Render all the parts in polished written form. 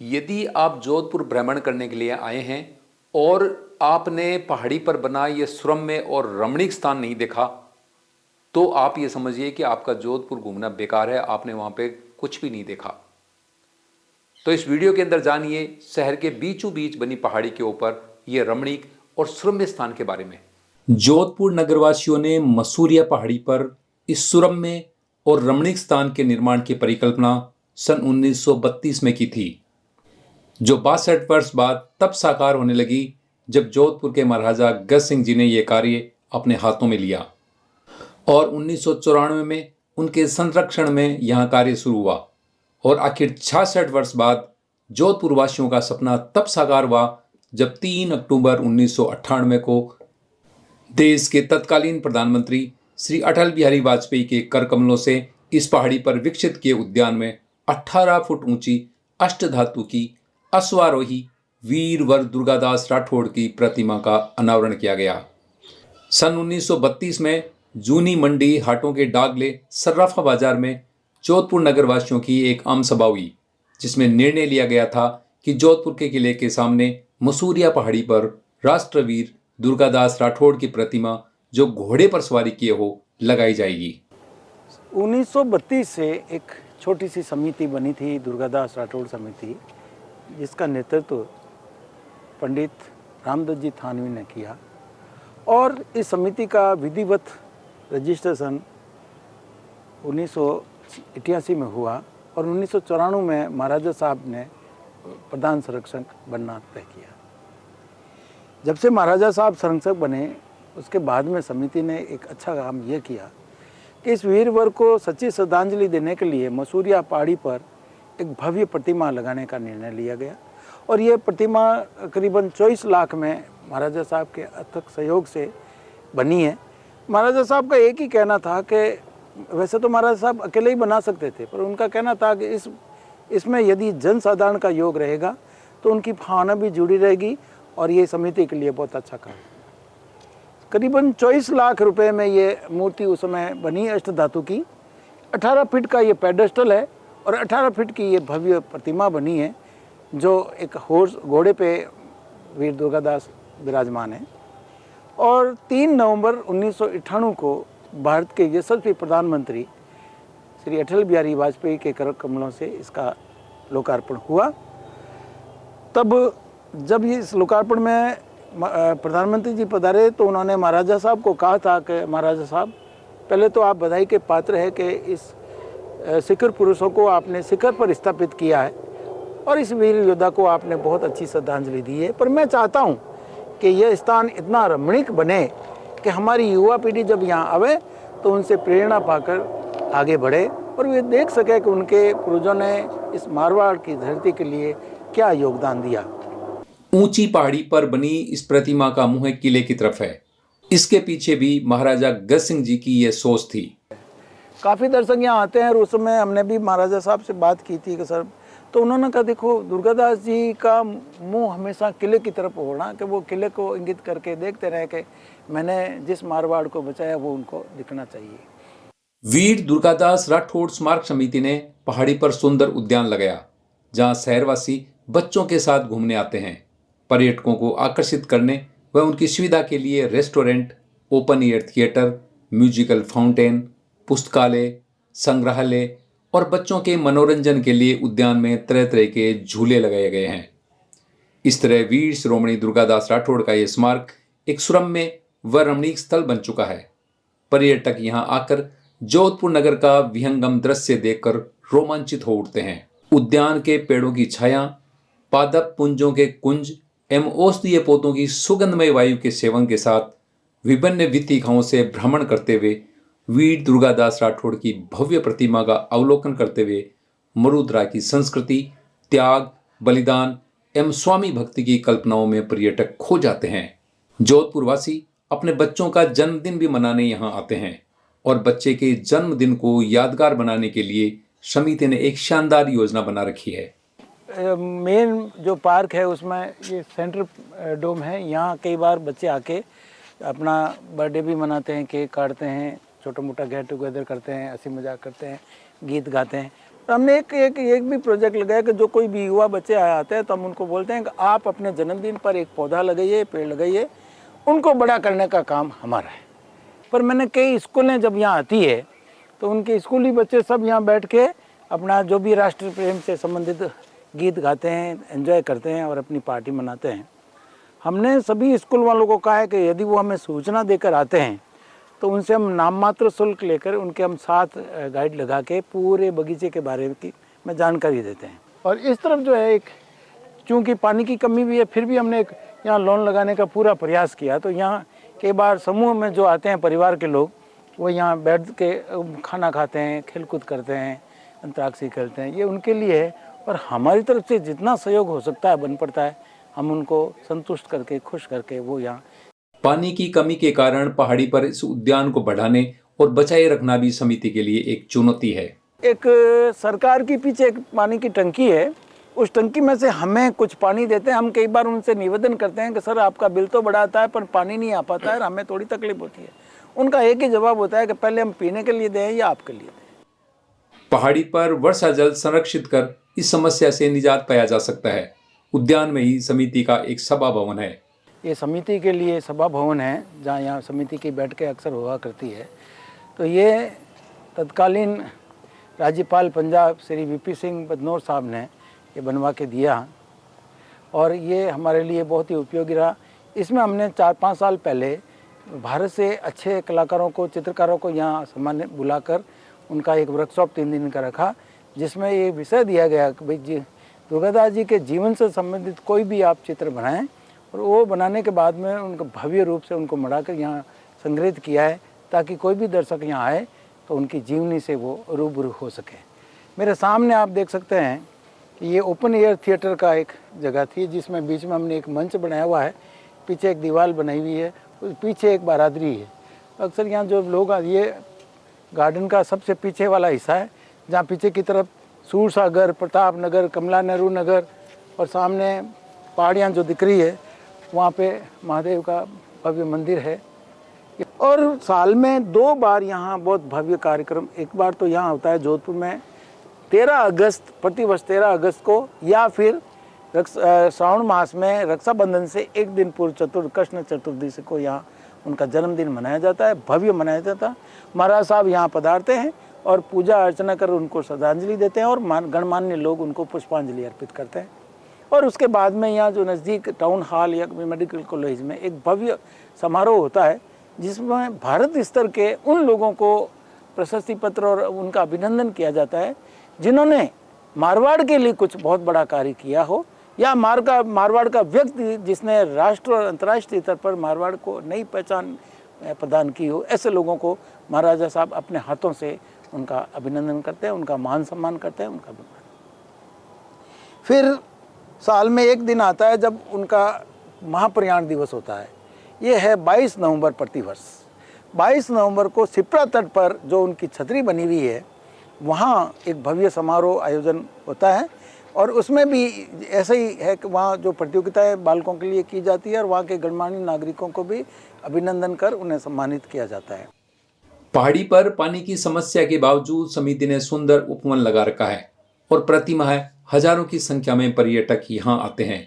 यदि आप जोधपुर भ्रमण करने के लिए आए हैं और आपने पहाड़ी पर बना ये सुरम्य और रमणीक स्थान नहीं देखा, तो आप ये समझिए कि आपका जोधपुर घूमना बेकार है, आपने वहां पे कुछ भी नहीं देखा। तो इस वीडियो के अंदर जानिए शहर के बीचों बीच बनी पहाड़ी के ऊपर यह रमणीक और सुरम्य स्थान के बारे में। जोधपुर नगरवासियों ने मसूरिया पहाड़ी पर इस सुरम्य और रमणीक स्थान के निर्माण की परिकल्पना सन 1932 में की थी, जो 62 वर्ष बाद तब साकार होने लगी जब जोधपुर के महाराजा गज सिंह जी ने यह कार्य अपने हाथों में लिया और 1994 में उनके संरक्षण में यहां कार्य शुरू हुआ। और आखिर 66 वर्ष बाद जोधपुर वासियों का सपना तब साकार हुआ जब 3 अक्टूबर 1998 को देश के तत्कालीन प्रधानमंत्री श्री अटल बिहारी वाजपेयी के कर कमलों से इस पहाड़ी पर विकसित किए उद्यान में 18 फुट ऊंची अष्टधातु की अश्वारोही वीर वर दुर्गादास राठौड़ की प्रतिमा का अनावरण किया गया। सन 1932 में जूनी मंडी हाटों के डागले सर्राफा बाजार में जोधपुर नगरवासियों की एक आम सभा हुई, जिसमें निर्णय लिया गया था कि जोधपुर के किले के सामने मसूरिया पहाड़ी पर राष्ट्रवीर दुर्गादास राठौड़ की प्रतिमा, जो घोड़े पर सवारी किए हो, लगाई जाएगी। 1932 से एक छोटी सी समिति बनी थी, दुर्गादास राठौड़ समिति, जिसका नेतृत्व पंडित रामदत्त जी थानवी ने किया। और इस समिति का विधिवत रजिस्ट्रेशन 1988 में हुआ और 1994 में महाराजा साहब ने प्रधान संरक्षक बनना तय किया। जब से महाराजा साहब संरक्षक बने, उसके बाद में समिति ने एक अच्छा काम यह किया कि इस वीरवर को सच्ची श्रद्धांजलि देने के लिए मसूरिया पहाड़ी पर एक भव्य प्रतिमा लगाने का निर्णय लिया गया। और यह प्रतिमा करीबन 24 लाख में महाराजा साहब के अथक सहयोग से बनी है। महाराजा साहब का एक ही कहना था कि वैसे तो महाराजा साहब अकेले ही बना सकते थे, पर उनका कहना था कि इसमें यदि जनसाधारण का योग रहेगा तो उनकी भावना भी जुड़ी रहेगी और ये समिति के लिए बहुत अच्छा काम। करीबन 24 लाख रुपए में ये मूर्ति उस समय बनी अष्टधातु की। 18 फीट का ये पेडेस्टल है और 18 फीट की ये भव्य प्रतिमा बनी है, जो एक घोड़े पे वीर दुर्गादास विराजमान है। और 3 नवंबर 1998 को भारत के यशस्वी प्रधानमंत्री श्री अटल बिहारी वाजपेयी के कर कमलों से इसका लोकार्पण हुआ। तब जब इस लोकार्पण में प्रधानमंत्री जी पधारे तो उन्होंने महाराजा साहब को कहा था कि महाराजा साहब, पहले तो आप बधाई के पात्र है कि इस शिखर पुरुषों को आपने शिखर पर स्थापित किया है और इस वीर योद्धा को आपने बहुत अच्छी श्रद्धांजलि दी है, पर मैं चाहता हूँ कि यह स्थान इतना रमणीक बने कि हमारी युवा पीढ़ी जब यहाँ आवे तो उनसे प्रेरणा पाकर आगे बढ़े और वे देख सके कि उनके पूर्वजों ने इस मारवाड़ की धरती के लिए क्या योगदान दिया। ऊंची पहाड़ी पर बनी इस प्रतिमा का मुंह किले की तरफ है। इसके पीछे भी महाराजा गज सिंह जी की यह सोच थी। काफ़ी दर्शक यहाँ आते हैं और उस समय हमने भी महाराजा साहब से बात की थी कि सर, तो उन्होंने कहा देखो दुर्गादास जी का मुंह हमेशा किले की तरफ होना, कि वो किले को इंगित करके देखते रहे कि मैंने जिस मारवाड़ को बचाया वो उनको दिखना चाहिए। वीर दुर्गादास राठौड़ स्मारक समिति ने पहाड़ी पर सुंदर उद्यान लगाया, जहां शहरवासी बच्चों के साथ घूमने आते हैं। पर्यटकों को आकर्षित करने व उनकी सुविधा के लिए restaurant, open air theatre, musical fountain, पुस्तकालय, संग्रहालय और बच्चों के मनोरंजन के लिए उद्यान में तरह तरह के झूले लगाए गए हैं। इस तरह वीर शिरोमणि दुर्गादास राठौड़ का यह स्मारक एक सुरम्य व रमणीक स्थल बन चुका है। पर्यटक यहां आकर जोधपुर नगर का विहंगम दृश्य देखकर रोमांचित हो उठते हैं। उद्यान के पेड़ों की छाया, पादप पुंजों के कुंज एवं औषधीय पौधों की सुगंधमय वायु के सेवन के साथ विभिन्न वीथिकाओं से भ्रमण करते हुए वीर दुर्गादास राठौड़ की भव्य प्रतिमा का अवलोकन करते हुए मरुधरा की संस्कृति, त्याग, बलिदान एवं स्वामी भक्ति की कल्पनाओं में पर्यटक खो जाते हैं। जोधपुर वासी अपने बच्चों का जन्मदिन भी मनाने यहाँ आते हैं और बच्चे के जन्मदिन को यादगार बनाने के लिए समिति ने एक शानदार योजना बना रखी है। मेन जो पार्क है उसमें ये सेंट्रल डोम है। यहाँ कई बार बच्चे आके अपना बर्थडे भी मनाते हैं, केक काटते हैं, छोटा मोटा गेट टुगेदर करते हैं, हंसी मजाक करते हैं, गीत गाते हैं। और हमने एक भी प्रोजेक्ट लगाया कि जो कोई भी युवा बच्चे आते हैं तो हम उनको बोलते हैं कि आप अपने जन्मदिन पर एक पौधा लगाइए, पेड़ लगाइए, उनको बड़ा करने का काम हमारा है। पर मैंने कई स्कूलें जब यहाँ आती है तो उनके स्कूली बच्चे सब यहाँ बैठ के अपना जो भी राष्ट्र प्रेम से संबंधित गीत गाते हैं, एंजॉय करते हैं और अपनी पार्टी मनाते हैं। हमने सभी स्कूल वालों को कहा है कि यदि वो हमें सूचना देकर आते हैं तो उनसे हम नाम मात्र शुल्क लेकर उनके हम साथ गाइड लगा के पूरे बगीचे के बारे में जानकारी देते हैं। और इस तरफ जो है एक चूँकि पानी की कमी भी है, फिर भी हमने एक यहाँ लॉन लगाने का पूरा प्रयास किया। तो यहाँ कई बार समूह में जो आते हैं परिवार के लोग, वो यहाँ बैठ के खाना खाते हैं, खेलकूद करते हैं, अंतराक्षरी खेलते हैं, ये उनके लिए है। और हमारी तरफ से जितना सहयोग हो सकता है बन पड़ता है, हम उनको संतुष्ट करके खुश करके वो यहाँ। पानी की कमी के कारण पहाड़ी पर इस उद्यान को बढ़ाने और बचाए रखना भी समिति के लिए एक चुनौती है। एक सरकार के पीछे एक पानी की टंकी है, उस टंकी में से हमें कुछ पानी देते हैं। हम कई बार उनसे निवेदन करते हैं कि सर आपका बिल तो बढ़ा आता है पर पानी नहीं आ पाता है और हमें थोड़ी तकलीफ होती है। उनका एक ही जवाब होता है कि पहले हम पीने के लिए दें या आपके लिए दें। पहाड़ी पर वर्षा जल संरक्षित कर इस समस्या से निजात पाया जा सकता है। उद्यान में ही समिति का एक सभा भवन है। ये समिति के लिए सभा भवन है जहाँ यहाँ समिति की बैठकें अक्सर हुआ करती है। तो ये तत्कालीन राज्यपाल पंजाब श्री वीपी सिंह बदनौर साहब ने ये बनवा के दिया और ये हमारे लिए बहुत ही उपयोगी रहा। इसमें हमने 4-5 साल पहले भारत से अच्छे कलाकारों को, चित्रकारों को यहाँ सम्मान बुलाकर उनका एक वर्कशॉप 3 दिन का रखा, जिसमें ये विषय दिया गया कि भाई दुर्गादास जी के जीवन से संबंधित कोई भी आप चित्र बनाएं और वो बनाने के बाद में उनको भव्य रूप से उनको मढ़ाकर यहाँ संग्रहित किया है ताकि कोई भी दर्शक यहाँ आए तो उनकी जीवनी से वो रूबरू हो सके। मेरे सामने आप देख सकते हैं कि ये ओपन एयर थिएटर का एक जगह थी जिसमें बीच में हमने एक मंच बनाया हुआ है, पीछे एक दीवार बनाई हुई है, पीछे एक बारादरी है। अक्सर यहाँ जो लोग, ये गार्डन का सबसे पीछे वाला हिस्सा है जहाँ पीछे की तरफ सूरसागर, प्रताप नगर, कमला नेहरू नगर और सामने पहाड़ियाँ जो दिख रही है, वहाँ पे महादेव का भव्य मंदिर है। और साल में 2 बार यहाँ बहुत भव्य कार्यक्रम, एक बार तो यहाँ होता है जोधपुर में 13 अगस्त, प्रतिवर्ष 13 अगस्त को, या फिर श्रावण मास में रक्षाबंधन से एक दिन पूर्व कृष्ण चतुर्दशी को यहाँ उनका जन्मदिन मनाया जाता है, भव्य मनाया जाता है। महाराज साहब यहाँ पधारते हैं और पूजा अर्चना कर उनको श्रद्धांजलि देते हैं और गणमान्य लोग उनको पुष्पांजलि अर्पित करते हैं। और उसके बाद में यहाँ जो नज़दीक टाउन हॉल या मेडिकल कॉलेज में एक भव्य समारोह होता है जिसमें भारत स्तर के उन लोगों को प्रशस्ति पत्र और उनका अभिनंदन किया जाता है जिन्होंने मारवाड़ के लिए कुछ बहुत बड़ा कार्य किया हो, या मारवाड़ का व्यक्ति जिसने राष्ट्र और अंतर्राष्ट्रीय स्तर पर मारवाड़ को नई पहचान प्रदान की हो। ऐसे लोगों को महाराजा साहब अपने हाथों से उनका अभिनंदन करते हैं, उनका मान सम्मान करते हैं, उनका फिर साल में एक दिन आता है जब उनका महाप्रयाण दिवस होता है। ये है 22 नवंबर प्रतिवर्ष। 22 नवंबर को सिप्रा तट पर जो उनकी छतरी बनी हुई है वहाँ एक भव्य समारोह आयोजन होता है और उसमें भी ऐसा ही है कि वहाँ जो प्रतियोगिताएं बालकों के लिए की जाती है और वहाँ के गणमान्य नागरिकों को भी अभिनंदन कर उन्हें सम्मानित किया जाता है। पहाड़ी पर पानी की समस्या के बावजूद समिति ने सुंदर उपवन लगा रखा है और प्रतिमाह हजारों की संख्या में पर्यटक यहाँ आते हैं।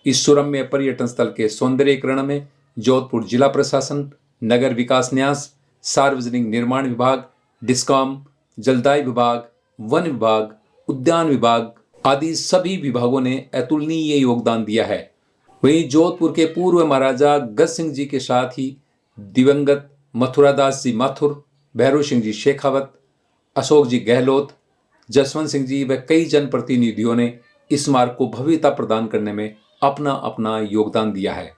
इस सुरम्य पर्यटन स्थल के सौंदर्यीकरण में जोधपुर जिला प्रशासन, नगर विकास न्यास, सार्वजनिक निर्माण विभाग, डिस्कॉम, जलदाय विभाग, वन विभाग, उद्यान विभाग आदि सभी विभागों ने अतुलनीय योगदान दिया है। वहीं जोधपुर के पूर्व महाराजा गज सिंह जी के साथ ही दिवंगत मथुरादास जी माथुर, भैरव सिंह जी शेखावत, अशोक जी गहलोत, जसवंत सिंह जी व कई जनप्रतिनिधियों ने इस मार्ग को भव्यता प्रदान करने में अपना अपना योगदान दिया है।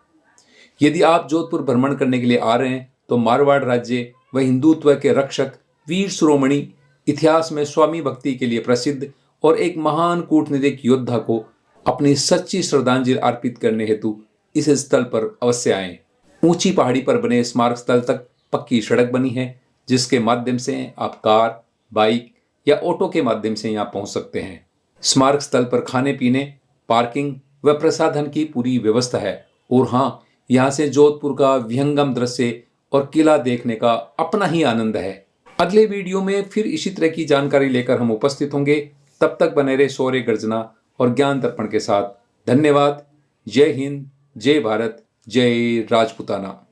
यदि आप जोधपुर भ्रमण करने के लिए आ रहे हैं तो मारवाड़ राज्य व हिंदुत्व के रक्षक वीर शिरोमणि, इतिहास में स्वामी भक्ति के लिए प्रसिद्ध और एक महान कूटनीतिक योद्धा को अपनी सच्ची श्रद्धांजलि अर्पित करने हेतु इस स्थल पर अवश्य आएं। ऊंची पहाड़ी पर बने स्मारक स्थल तक पक्की सड़क बनी है जिसके माध्यम से आप कार, बाइक या ऑटो के माध्यम से यहाँ पहुँच सकते हैं। स्मारक स्थल पर खाने पीने, पार्किंग व प्रसाधन की पूरी व्यवस्था है और हाँ, यहाँ से जोधपुर का विहंगम दृश्य और किला देखने का अपना ही आनंद है। अगले वीडियो में फिर इसी तरह की जानकारी लेकर हम उपस्थित होंगे। तब तक बने रहे शौर्य गर्जना और ज्ञान दर्पण के साथ। धन्यवाद। जय हिंद, जय भारत, जय राजपूताना।